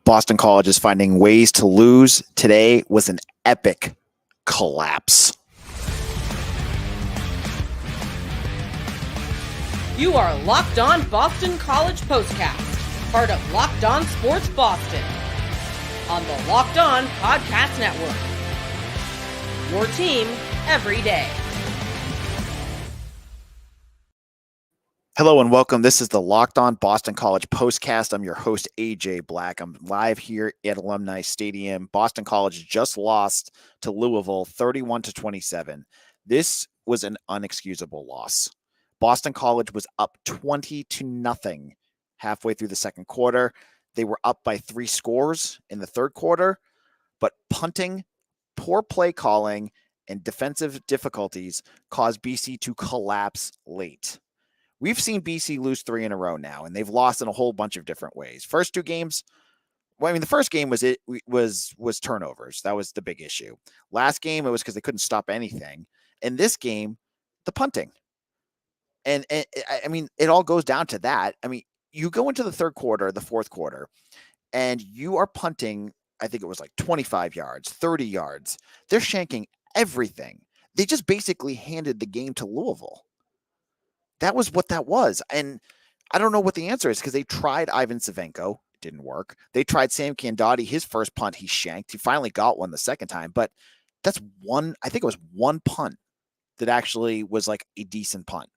Boston College is finding ways to lose. Today was an epic collapse. You are Locked On Boston College POSTCAST, part of Locked On Sports Boston, on the Locked On Podcast Network. Your team every day. Hello and welcome. This is the Locked On Boston College POSTCAST. I'm your host, AJ Black. I'm live here at Alumni Stadium. Boston College just lost to Louisville 31-27. This was an unexcusable loss. Boston College was up 20-0 halfway through the second quarter. They were up by 3 scores in the third quarter, but punting, poor play calling, and defensive difficulties caused BC to collapse late. We've seen BC lose 3 in a row now, and they've lost in a whole bunch of different ways. First 2 games, the first game was turnovers. That was the big issue. Last game, it was because they couldn't stop anything. And this game, the punting. And it all goes down to that. You go into the third quarter, the fourth quarter, and you are punting, I think it was like 25 yards, 30 yards. They're shanking everything. They just basically handed the game to Louisville. That was what that was. And I don't know what the answer is because they tried Ivan Savenko. It didn't work. They tried Sam Candotti. His first punt, he shanked. He finally got one the second time. But that's I think it was one punt that actually was like a decent punt.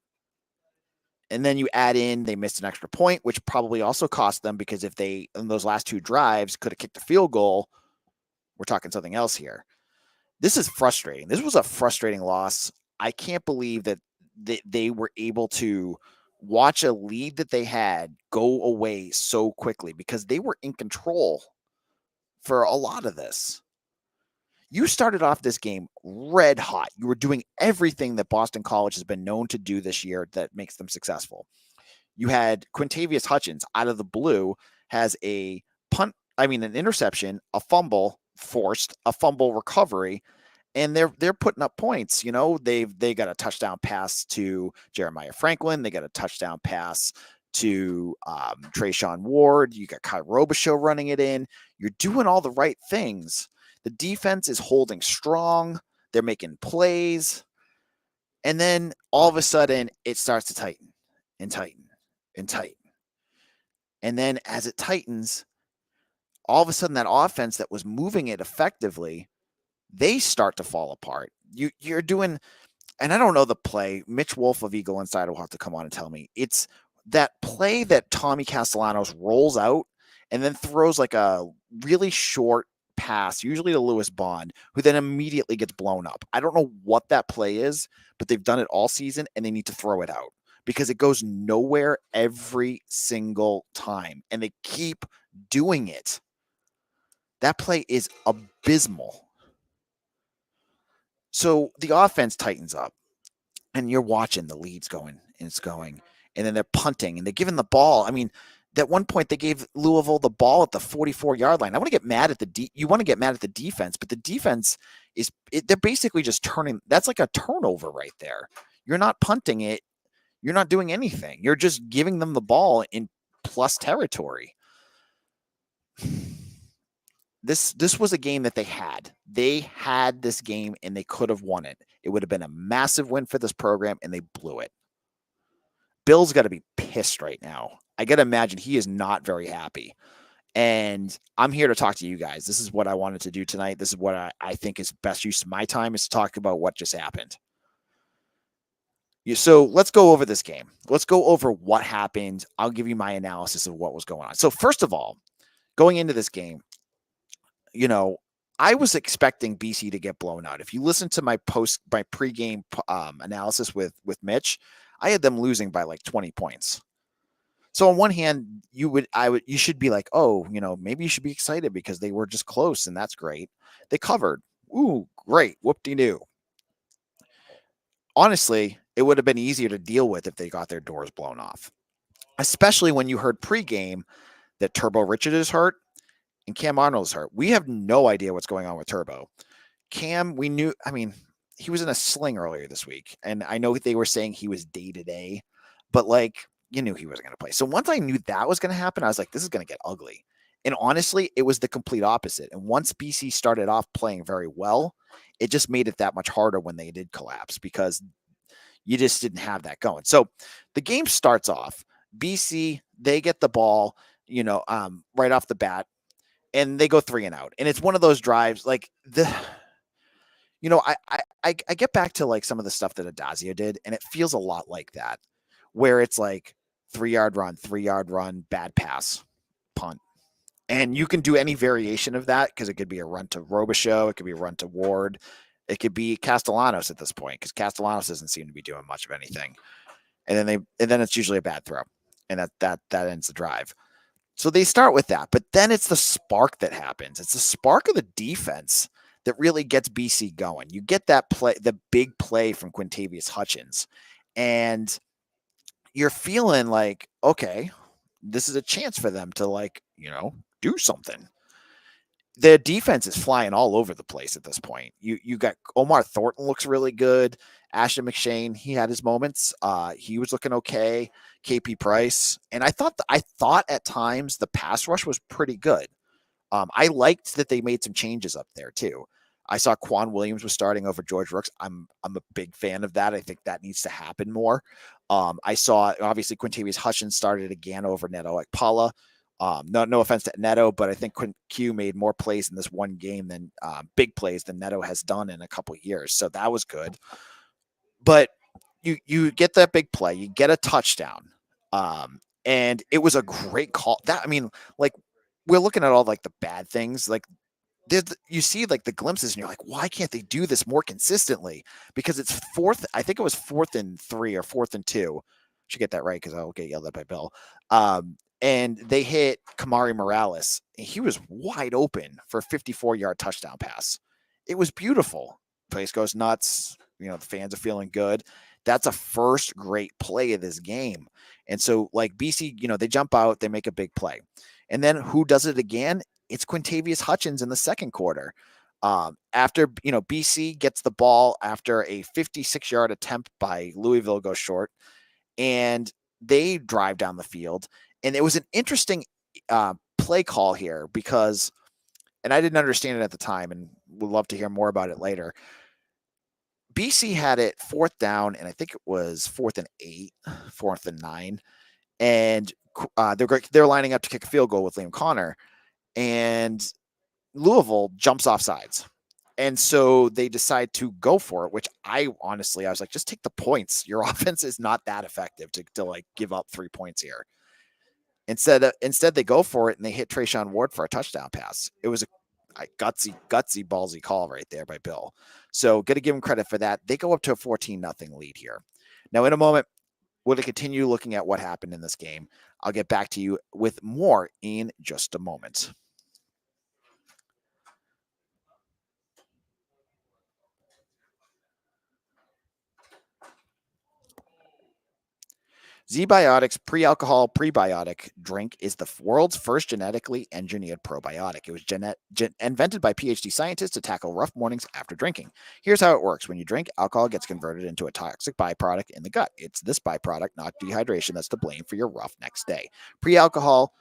And then you add in, they missed an extra point, which probably also cost them because if they, in those last 2 drives, could have kicked a field goal, we're talking something else here. This is frustrating. This was a frustrating loss. I can't believe that they were able to watch a lead that they had go away so quickly because they were in control for a lot of this. You started off this game red hot. You were doing everything that Boston College has been known to do this year that makes them successful. You had Quintayvius Hutchins out of the blue has an interception, a fumble forced, a fumble recovery, and they're putting up points. You know, they got a touchdown pass to Jeremiah Franklin. They got a touchdown pass to Trayshawn Ward. You got Kai Robichaux running it in. You're doing all the right things. The defense is holding strong. They're making plays. And then all of a sudden, it starts to tighten and tighten and tighten. And then as it tightens, all of a sudden, that offense that was moving it effectively, they start to fall apart. You're doing, and I don't know the play. Mitch Wolf of Eagle Insider will have to come on and tell me. It's that play that Tommy Castellanos rolls out and then throws like a really short pass, usually to Lewis Bond, who then immediately gets blown up. I don't know what that play is, but they've done it all season and they need to throw it out because it goes nowhere every single time. And they keep doing it. That play is abysmal. So the offense tightens up and you're watching the leads going and it's going, and then they're punting and they're giving the ball. At one point they gave Louisville the ball at the 44-yard line. I want to get mad at you want to get mad at the defense, but the defense they're basically just turning. That's like a turnover right there. You're not punting it. You're not doing anything. You're just giving them the ball in plus territory. This was a game that they had. They had this game and they could have won it. It would have been a massive win for this program and they blew it. Bill's got to be pissed right now. I got to imagine he is not very happy. And I'm here to talk to you guys. This is what I wanted to do tonight. This is what I think is best use of my time, is to talk about what just happened. So let's go over this game. Let's go over what happened. I'll give you my analysis of what was going on. So first of all, going into this game, I was expecting BC to get blown out. If you listen to my pregame analysis with Mitch, I had them losing by like 20 points. So on one hand, you should be like, oh, maybe you should be excited because they were just close and that's great. They covered. Ooh, great. Whoop-de-doo. Honestly, it would have been easier to deal with if they got their doors blown off, especially when you heard pregame that Turbo Richard is hurt and Cam Arnold is hurt. We have no idea what's going on with Turbo. Cam, we knew, he was in a sling earlier this week, and I know they were saying he was day-to-day, but you knew he wasn't going to play. So once I knew that was going to happen, I was like, this is going to get ugly. And honestly, it was the complete opposite. And once BC started off playing very well, it just made it that much harder when they did collapse because you just didn't have that going. So the game starts off. BC, they get the ball, right off the bat, and they go 3 and out. And it's one of those drives like I get back to like some of the stuff that Adazio did, and it feels a lot like that, where it's like 3-yard run, bad pass, punt. And you can do any variation of that because it could be a run to Robichaux, it could be a run to Ward, it could be Castellanos at this point because Castellanos doesn't seem to be doing much of anything. And then it's usually a bad throw, and that ends the drive. So they start with that, but then it's the spark that happens. It's the spark of the defense that really gets BC going. You get that play, the big play from Quintayvius Hutchins, and you're feeling like, okay, this is a chance for them to do something. The defense is flying all over the place at this point. You got Omar Thornton looks really good. Ashton McShane, he had his moments. He was looking okay. KP Price, and I thought at times the pass rush was pretty good. I liked that they made some changes up there too. I saw Quan Williams was starting over George Rooks. I'm a big fan of that. I think that needs to happen more. I saw obviously Quintayvius Hutchins started again over Neto Ekpala. No offense to Neto, but I think Q made more plays in this one game than big plays than Neto has done in a couple years. So that was good. But you get that big play, you get a touchdown, and it was a great call. We're looking at all like the bad things, like you see like the glimpses, and you're like, why can't they do this more consistently? Because it's fourth. I think it was 4th and 3 or 4th and 2. Should get that right because I'll get yelled at by Bill. And they hit Kamari Morales, and he was wide open for a 54-yard touchdown pass. It was beautiful. Place goes nuts. The fans are feeling good. That's a first great play of this game. And so like BC, they jump out, they make a big play. And then who does it again? It's Quintayvius Hutchins in the second quarter. After, BC gets the ball after a 56-yard attempt by Louisville goes short, and they drive down the field. And it was an interesting play call here because, and I didn't understand it at the time, and would love to hear more about it later. BC had it 4th down, and I think it was 4th and 8, 4th and 9, and they're lining up to kick a field goal with Liam Connor, and Louisville jumps off sides. And so they decide to go for it, which I was like, just take the points. Your offense is not that effective to like give up 3 points here. Instead they go for it, and they hit Trayshawn Ward for a touchdown pass. It was a gutsy, ballsy call right there by Bill. So got to give him credit for that. They go up to a 14-0 lead here. Now, in a moment, we're going to continue looking at what happened in this game. I'll get back to you with more in just a moment. ZBiotics pre-alcohol prebiotic drink is the world's first genetically engineered probiotic. It was invented by PhD scientists to tackle rough mornings after drinking. Here's how it works. When you drink, alcohol gets converted into a toxic byproduct in the gut. It's this byproduct, not dehydration, that's to blame for your rough next day. Pre-alcohol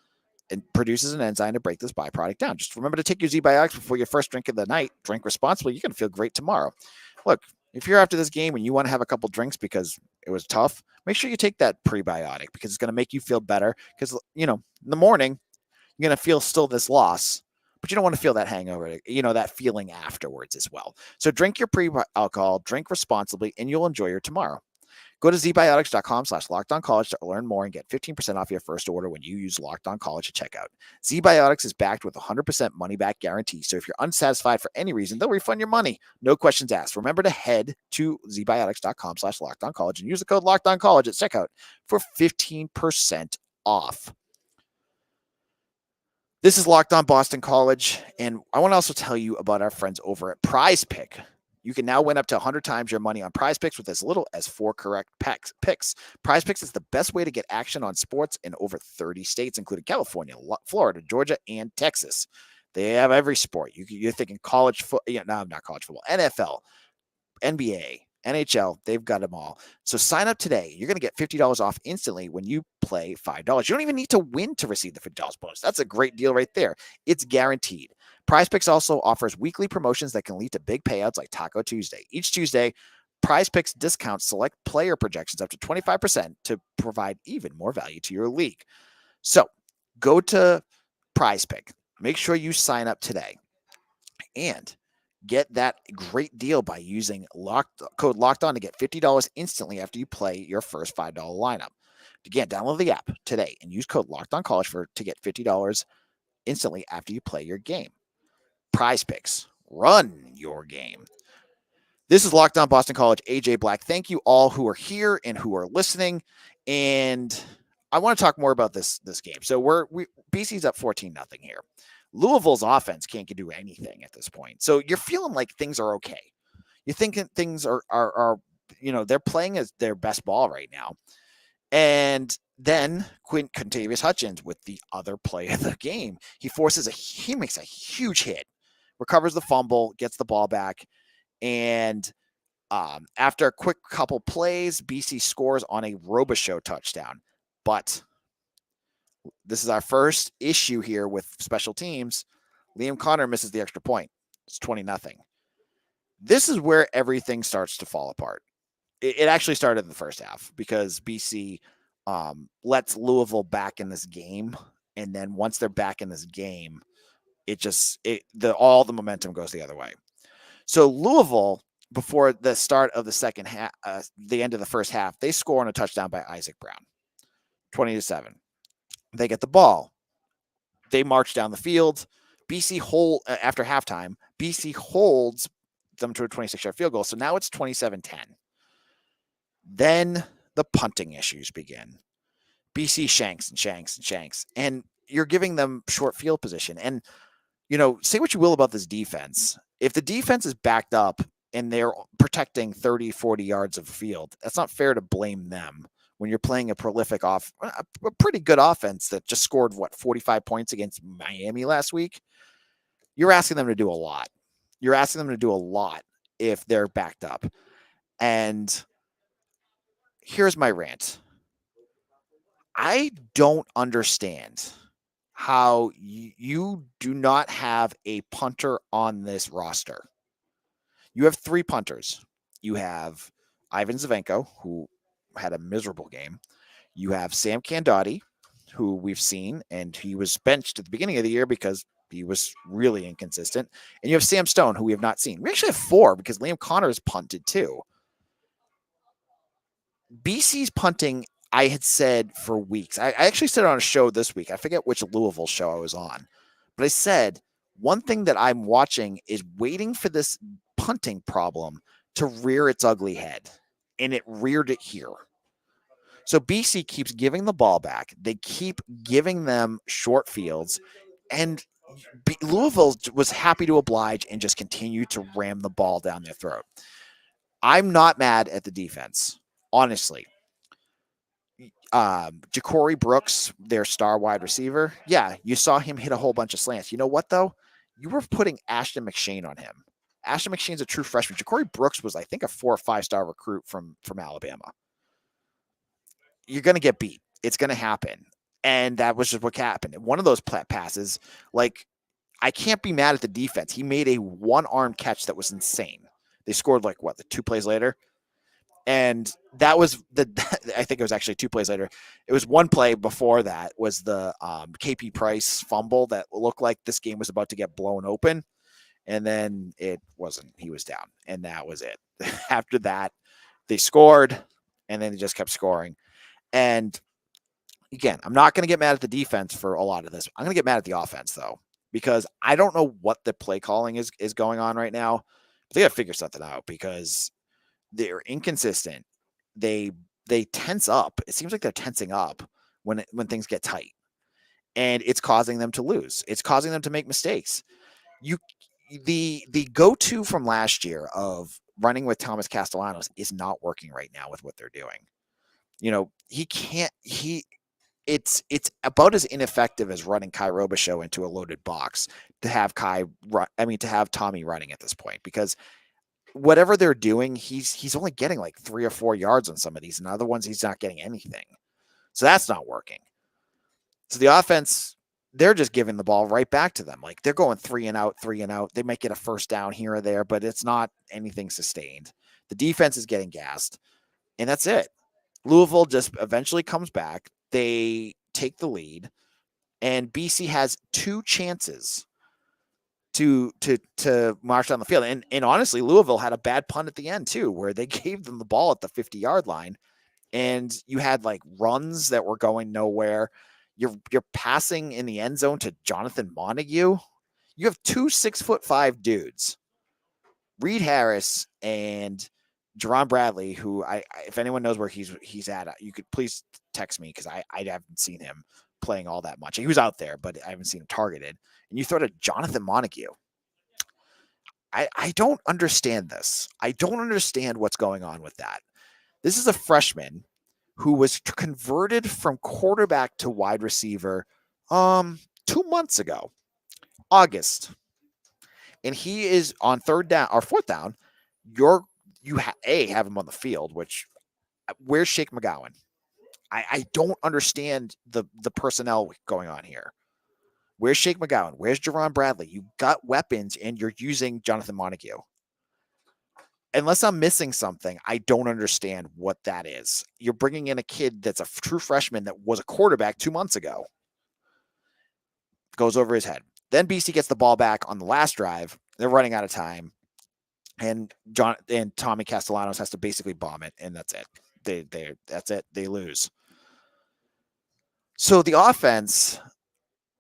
produces an enzyme to break this byproduct down. Just remember to take your ZBiotics before your first drink of the night. Drink responsibly. You're going to feel great tomorrow. Look, if you're after this game and you want to have a couple drinks because it was tough, make sure you take that prebiotic because it's going to make you feel better. Because, in the morning, you're going to feel still this loss, but you don't want to feel that hangover, that feeling afterwards as well. So drink your pre-alcohol, drink responsibly, and you'll enjoy your tomorrow. Go to zbiotics.com/LockedOnCollege to learn more and get 15% off your first order when you use Locked On College at checkout. ZBiotics is backed with a 100% money-back guarantee, so if you're unsatisfied for any reason, they'll refund your money. No questions asked. Remember to head to zbiotics.com/LockedOnCollege and use the code LockedOnCollege at checkout for 15% off. This is Locked On Boston College, and I want to also tell you about our friends over at Prize Pick. You can now win up to 100 times your money on Prize Picks with as little as 4 correct picks. Prize Picks is the best way to get action on sports in over 30 states, including California, Florida, Georgia, and Texas. They have every sport. You're thinking college football, not college football, NFL, NBA, NHL, they've got them all. So sign up today. You're going to get $50 off instantly when you play $5. You don't even need to win to receive the $50 bonus. That's a great deal right there. It's guaranteed. PrizePicks also offers weekly promotions that can lead to big payouts like Taco Tuesday. Each Tuesday, PrizePicks discounts select player projections up to 25% to provide even more value to your league. So go to PrizePick. Make sure you sign up today and get that great deal by using code Locked On to get $50 instantly after you play your first $5 lineup. Again, download the app today and use code Locked On College to get $50 instantly after you play your game. PrizePicks, run your game. This is Locked On Boston College, AJ Black. Thank you all who are here and who are listening. And I want to talk more about this game. So BC's up 14-0 here. Louisville's offense can't do anything at this point. So you're feeling like things are okay. You're thinking things are they're playing as their best ball right now. And then Quintayvius Hutchins with the other play of the game. He makes a huge hit, recovers the fumble, gets the ball back. And after a quick couple plays, BC scores on a Robichaux touchdown. But this is our first issue here with special teams. Liam Connor misses the extra point. It's 20-0. This is where everything starts to fall apart. It actually started in the first half because BC lets Louisville back in this game. And then once they're back in this game, all the momentum goes the other way. So Louisville, before the start of the second half, the end of the first half, they score on a touchdown by Isaac Brown, 20-7. They get the ball. They march down the field. After halftime, BC holds them to a 26-yard field goal. So now it's 27-10. Then the punting issues begin. BC shanks. And you're giving them short field position. And, say what you will about this defense. If the defense is backed up and they're protecting 30, 40 yards of field, that's not fair to blame them when you're playing a pretty good offense that just scored, 45 points against Miami last week. You're asking them to do a lot. You're asking them to do a lot if they're backed up. And here's my rant. I don't understand how you do not have a punter on this roster. You have 3 punters. You have Ivan Zavenko, who had a miserable game. You have Sam Candotti, who we've seen, and he was benched at the beginning of the year because he was really inconsistent. And you have Sam Stone, who we have not seen. We actually have 4 because Liam Connor is punted too. BC's punting, I had said for weeks. I actually said it on a show this week. I forget which Louisville show I was on. But I said, one thing that I'm watching is waiting for this punting problem to rear its ugly head. And it reared it here. So BC keeps giving the ball back. They keep giving them short fields. And Louisville was happy to oblige and just continue to ram the ball down their throat. I'm not mad at the defense, honestly. Ja'Cory Brooks, their star wide receiver. Yeah, you saw him hit a whole bunch of slants. You know what, though? You were putting Ashton McShane on him. Ashton McShane's a true freshman. Ja'Cory Brooks was, I think, a 4 or 5-star recruit from Alabama. You're going to get beat. It's going to happen. And that was just what happened. One of those passes, I can't be mad at the defense. He made a one-arm catch that was insane. They scored, the 2 plays later? And that was I think it was actually 2 plays later. It was 1 play before that was the KP Price fumble that looked like this game was about to get blown open. And then it wasn't. He was down. And that was it. After that, they scored, and then they just kept scoring. And again, I'm not going to get mad at the defense for a lot of this. I'm going to get mad at the offense, though, because I don't know what the play calling is going on right now. But they got to figure something out because they're inconsistent. They tense up. It seems like they're tensing up when things get tight, and it's causing them to lose. It's causing them to make mistakes. The go-to from last year of running with Thomas Castellanos is not working right now with what they're doing. It's about as ineffective as running Kai Robichaux into a loaded box to have Tommy running at this point, because whatever they're doing, he's only getting like 3 or 4 yards on some of these, and other ones he's not getting anything. So that's not working. So the offense, they're just giving the ball right back to them. Like they're going 3 and out, 3 and out. They might get a first down here or there, but it's not anything sustained. The defense is getting gassed, and that's it. Louisville just eventually comes back. They take the lead, and BC has 2 chances to march down the field. And honestly, Louisville had a bad punt at the end too, where they gave them the ball at the 50-yard line, and you had like runs that were going nowhere. You're passing in the end zone to Jonathan Montague. You have 2 6'5" dudes, Reed Harris and Jerron Bradley, who I if anyone knows where he's at, you could please text me because I haven't seen him playing all that much. He was out there, but I haven't seen him targeted. And you throw to Jonathan Montague. I don't understand this. I don't understand what's going on with that. This is a freshman who was converted from quarterback to wide receiver 2 months ago, August. And he is on 3rd down or 4th down. You have him on the field, which where's Shake McGowan? I don't understand the personnel going on here. Where's Shake McGowan? Where's Jerron Bradley? You got weapons and you're using Jonathan Montague. Unless I'm missing something, I don't understand what that is. You're bringing in a kid that's a true freshman that was a quarterback 2 months ago. Goes over his head. Then BC gets the ball back on the last drive. They're running out of time. And Tommy Castellanos has to basically bomb it, and that's it. That's it. They lose. So the offense,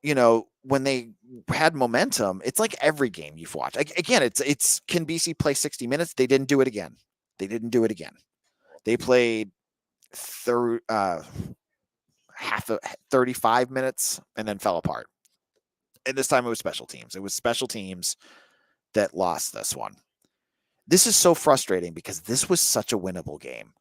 when they had momentum, it's like every game you've watched. Again, it's can BC play 60 minutes? They didn't do it again. They played half of 35 minutes and then fell apart. And this time it was special teams. It was special teams that lost this one. This is so frustrating because this was such a winnable game.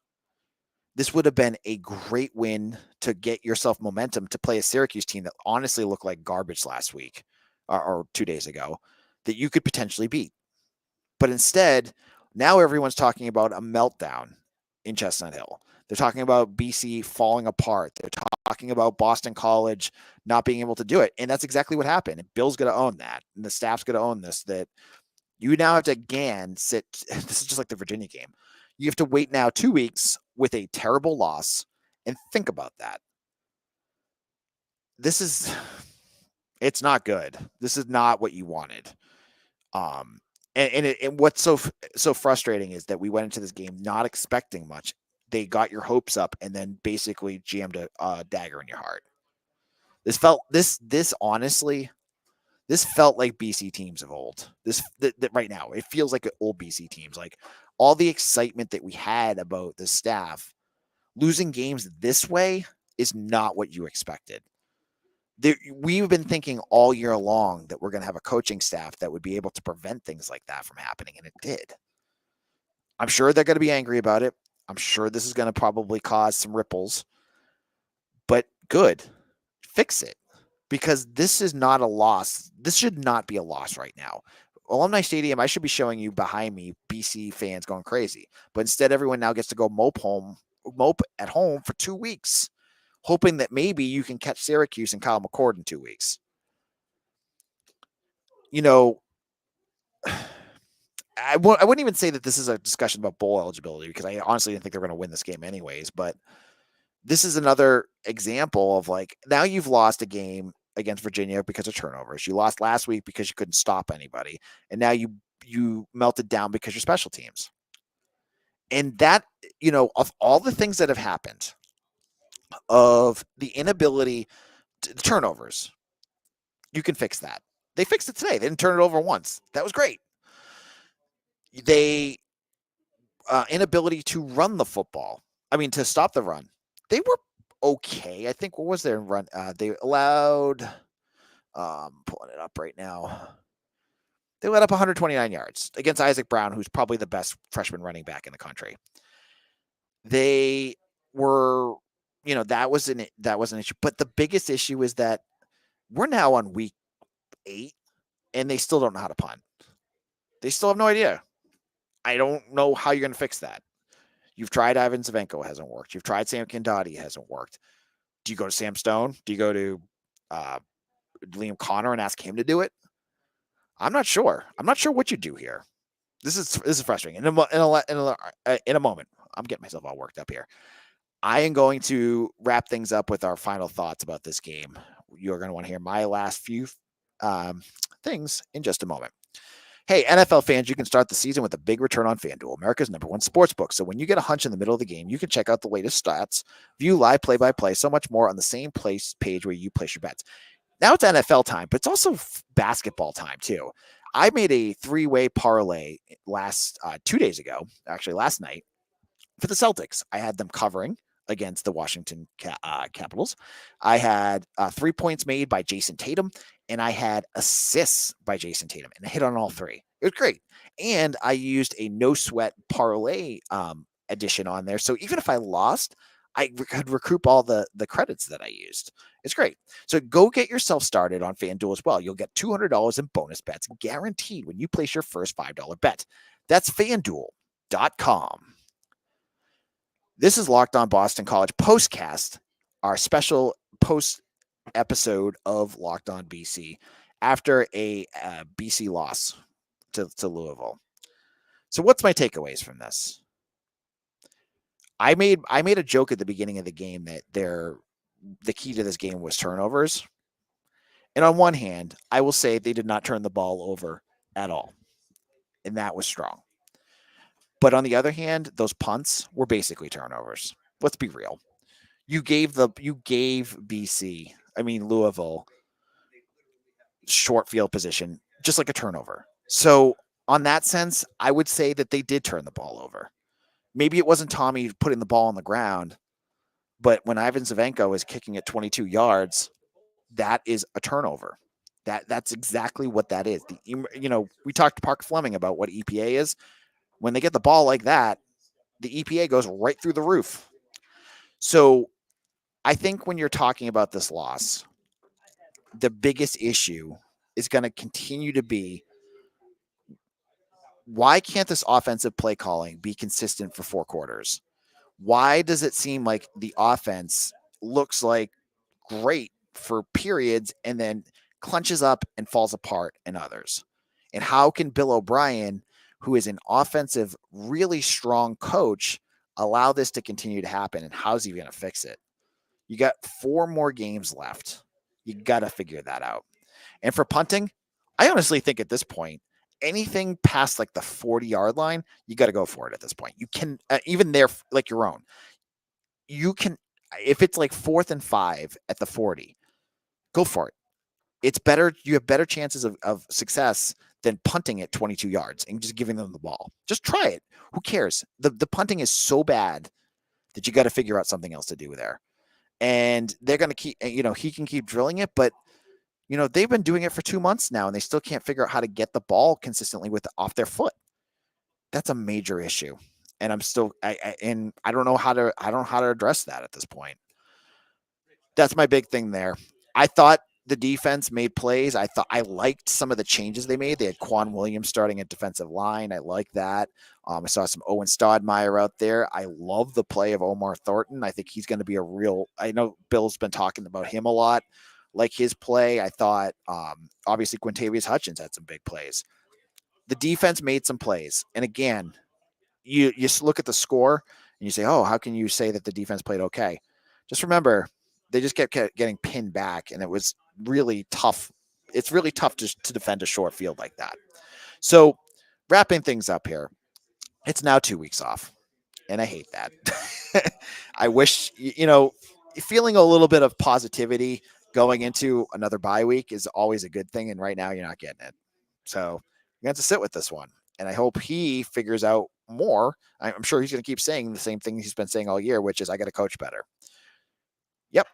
This would have been a great win to get yourself momentum to play a Syracuse team that honestly looked like garbage last week or 2 days ago that you could potentially beat. But instead, now everyone's talking about a meltdown in Chestnut Hill. They're talking about BC falling apart. They're talking about Boston College not being able to do it. And that's exactly what happened. And Bill's going to own that. And the staff's going to own this, that you now have to again sit. This is just like the Virginia game. You have to wait now 2 weeks with a terrible loss and think about that. It's not good. This is not what you wanted. And what's so frustrating is that we went into this game not expecting much. They got your hopes up and then basically jammed a dagger in your heart. Honestly, this felt like BC teams of old. Right now, it feels like old BC teams. Like all the excitement that we had about the staff, losing games this way is not what you expected. We've been thinking all year long that we're going to have a coaching staff that would be able to prevent things like that from happening, and it did. I'm sure they're going to be angry about it. I'm sure this is going to probably cause some ripples, but good. Fix it. Because this is not a loss. This should not be a loss right now. Alumni Stadium, I should be showing you behind me BC fans going crazy. But instead, everyone now gets to go mope at home for 2 weeks, hoping that maybe you can catch Syracuse and Kyle McCord in 2 weeks. I wouldn't even say that this is a discussion about bowl eligibility because I honestly didn't think they were going to win this game anyways. But this is another example of like, now you've lost a game against Virginia because of turnovers. You lost last week because you couldn't stop anybody. And now you melted down because you're special teams. And that, of all the things that have happened, of the inability to the turnovers, you can fix that. They fixed it today. They didn't turn it over once. That was great. They inability to run the football. To stop the run. They were okay. I think, what was their run? They allowed, pulling it up right now. They let up 129 yards against Isaac Brown, who's probably the best freshman running back in the country. They were, that was an issue. But the biggest issue is that we're now on week 8 and they still don't know how to punt. They still have no idea. I don't know how you're going to fix that. You've tried Ivan Zavenko, hasn't worked. You've tried Sam Kindati, hasn't worked. Do you go to Sam Stone? Do you go to Liam Connor and ask him to do it? I'm not sure. I'm not sure what you do here. This is frustrating. In a moment, I'm getting myself all worked up here. I am going to wrap things up with our final thoughts about this game. You're going to want to hear my last few things in just a moment. Hey, NFL fans, you can start the season with a big return on FanDuel, America's #1 sportsbook. So when you get a hunch in the middle of the game, you can check out the latest stats, view live play-by-play, so much more on the same page where you place your bets. Now it's NFL time, but it's also basketball time too. I made a 3-way parlay last 2 days ago, actually last night, for the Celtics. I had them covering against the Washington Capitals. I had 3 points made by Jason Tatum, and I had assists by Jason Tatum, and I hit on all 3. It was great. And I used a no sweat parlay edition on there. So even if I lost, I could recoup all the credits that I used. It's great. So go get yourself started on FanDuel as well. You'll get $200 in bonus bets guaranteed when you place your first $5 bet. That's FanDuel.com. This is Locked On Boston College POSTCAST, our special post episode of Locked On BC after a BC loss to Louisville. So what's my takeaways from this? I made a joke at the beginning of the game that the key to this game was turnovers. And on one hand, I will say they did not turn the ball over at all. And that was strong. But on the other hand, those punts were basically turnovers. Let's be real. You gave Louisville short field position, just like a turnover. So on that sense, I would say that they did turn the ball over. Maybe it wasn't Tommy putting the ball on the ground, but when Ivan Zavenko is kicking at 22 yards, that is a turnover. That's exactly what that is. We talked to Park Fleming about what EPA is. When they get the ball like that, the EPA goes right through the roof. So I think when you're talking about this loss, the biggest issue is going to continue to be, why can't this offensive play calling be consistent for 4 quarters? Why does it seem like the offense looks like great for periods and then clenches up and falls apart in others? And how can Bill O'Brien, who is an offensive, really strong coach, allow this to continue to happen? And how's he going to fix it? You got 4 more games left. You got to figure that out. And for punting, I honestly think at this point, anything past like the 40-yard line, you got to go for it at this point. You can, even there, like your own, you can, if it's like 4th and 5 at the 40, go for it. It's better. You have better chances of success than punting at 22 yards and just giving them the ball. Just try it. Who cares? The punting is so bad that you got to figure out something else to do there. And they're going to keep, he can keep drilling it, but they've been doing it for 2 months now and they still can't figure out how to get the ball consistently off their foot. That's a major issue. And I'm still, I don't know how to address that at this point. That's my big thing there. I thought the defense made plays. I liked some of the changes they made. They had Quan Williams starting at defensive line. I like that. I saw some Owen Stodmeyer out there. I love the play of Omar Thornton. I think he's going to be I know Bill's been talking about him a lot, like his play. I thought, obviously Quintayvius Hutchins had some big plays. The defense made some plays. And again, you look at the score and you say, oh, how can you say that the defense played okay? Just remember, they just kept getting pinned back, and it was really tough. It's really tough to defend a short field like that. So wrapping things up here, it's now 2 weeks off, and I hate that. I wish, feeling a little bit of positivity going into another bye week is always a good thing, and right now you're not getting it. So you have to sit with this one, and I hope he figures out more. I'm sure he's going to keep saying the same thing he's been saying all year, which is I got to coach better. Yep,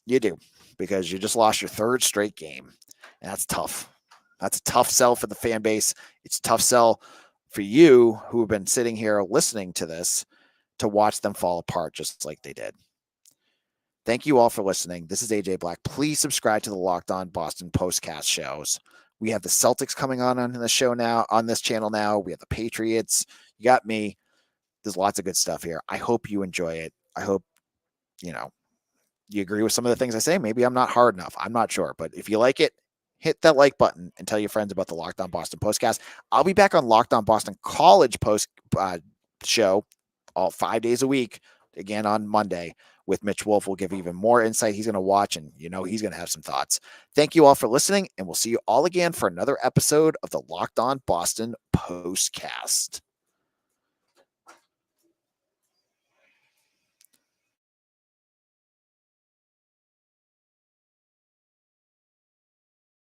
you do, because you just lost your 3rd straight game. And that's tough. That's a tough sell for the fan base. It's a tough sell for you who have been sitting here listening to this to watch them fall apart just like they did. Thank you all for listening. This is AJ Black. Please subscribe to the Locked On Boston POSTCAST shows. We have the Celtics coming on the show now, on this channel now. We have the Patriots. You got me. There's lots of good stuff here. I hope you enjoy it. I hope, you agree with some of the things I say. Maybe I'm not hard enough. I'm not sure. But if you like it, hit that like button and tell your friends about the Locked On Boston Postcast. I'll be back on Locked On Boston College show all 5 days a week, again on Monday with Mitch Wolf. We'll give even more insight. He's going to watch, and he's going to have some thoughts. Thank you all for listening, and we'll see you all again for another episode of the Locked On Boston Postcast.